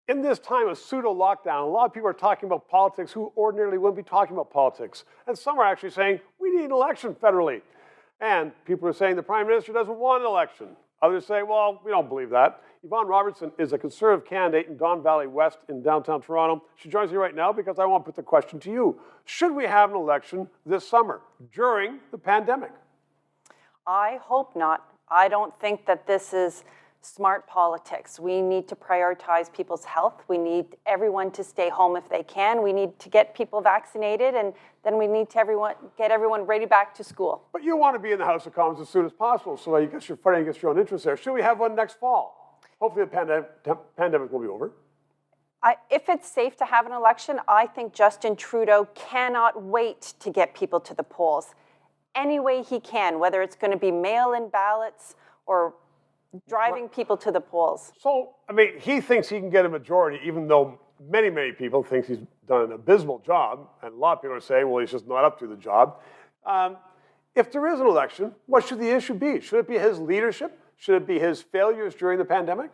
in this time of pseudo-lockdown, a lot of people are talking about politics who ordinarily wouldn't be talking about politics. And some are actually saying, we need an election federally. And people are saying the Prime Minister doesn't want an election. Others say, well, we don't believe that. Yvonne Robertson is a Conservative candidate in Don Valley West in downtown Toronto. She joins me right now because I want to put the question to you. Should we have an election this summer during the pandemic? I hope not. I don't think that this is smart politics. We need to prioritize people's health. We need everyone to stay home if they can. We need to get people vaccinated, and then we need to get everyone ready back to school. But you want to be in the House of Commons as soon as possible, so I guess you're fighting against your own interests there. Should we have one next fall? Hopefully the pandemic will be over. If it's safe to have an election, I think Justin Trudeau cannot wait to get people to the polls any way he can, whether it's going to be mail-in ballots or driving people to the polls. So, I mean, he thinks he can get a majority, even though many, many people think he's done an abysmal job, and a lot of people are saying, well, he's just not up to the job. If there is an election, what should the issue be? Should it be his leadership? Should it be his failures during the pandemic?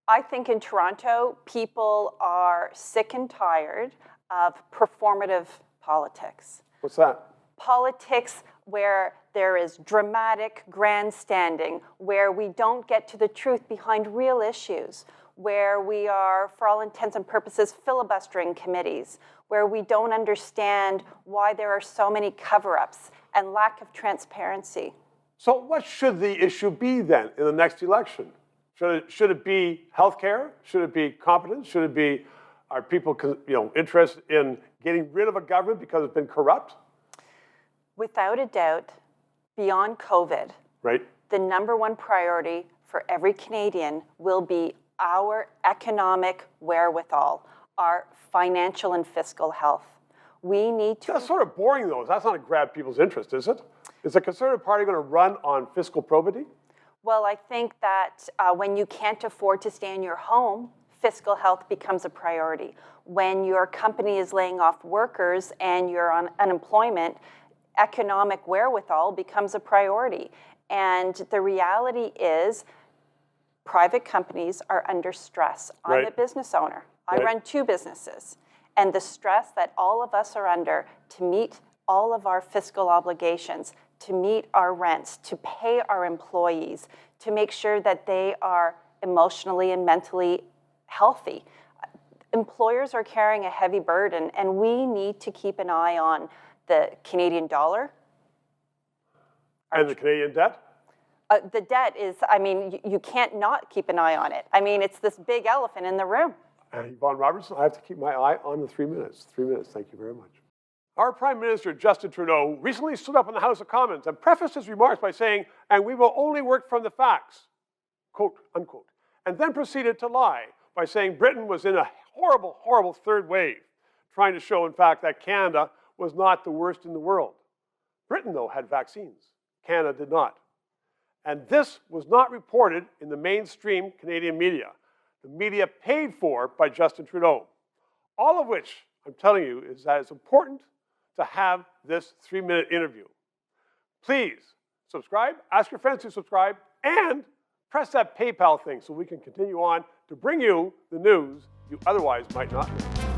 I think in Toronto, people are sick and tired of performative politics. What's that? Politics where there is dramatic grandstanding, where we don't get to the truth behind real issues, where we are, for all intents and purposes, filibustering committees, where we don't understand why there are so many cover-ups and lack of transparency. So what should the issue be then in the next election? Should it be healthcare? Should it be competence? Should it be, are people interested in getting rid of a government because it's been corrupt? Without a doubt, beyond COVID, right, the number one priority for every Canadian will be our economic wherewithal, our financial and fiscal health. We need to... That's sort of boring, though. That's not to grab people's interest, is it? Is the Conservative Party going to run on fiscal probity? Well, I think that when you can't afford to stay in your home, fiscal health becomes a priority. When your company is laying off workers and you're on unemployment, economic wherewithal becomes a priority. And the reality is private companies are under stress. I'm a business owner. I run 2 businesses. And the stress that all of us are under to meet all of our fiscal obligations, to meet our rents, to pay our employees, to make sure that they are emotionally and mentally healthy. Employers are carrying a heavy burden, and we need to keep an eye on the Canadian dollar. And the Canadian debt? The debt is, I mean, you can't not keep an eye on it. I mean, it's this big elephant in the room. And Yvonne Robertson, I have to keep my eye on the 3 minutes. 3 minutes, thank you very much. Our Prime Minister, Justin Trudeau, recently stood up in the House of Commons and prefaced his remarks by saying, and we will only work from the facts, quote, unquote, and then proceeded to lie by saying Britain was in a horrible, horrible third wave, trying to show, in fact, that Canada was not the worst in the world. Britain, though, had vaccines. Canada did not. And this was not reported in the mainstream Canadian media, the media paid for by Justin Trudeau. All of which, I'm telling you, is that it's important to have this 3-minute interview. Please subscribe, ask your friends to subscribe, and press that PayPal thing so we can continue on to bring you the news you otherwise might not know.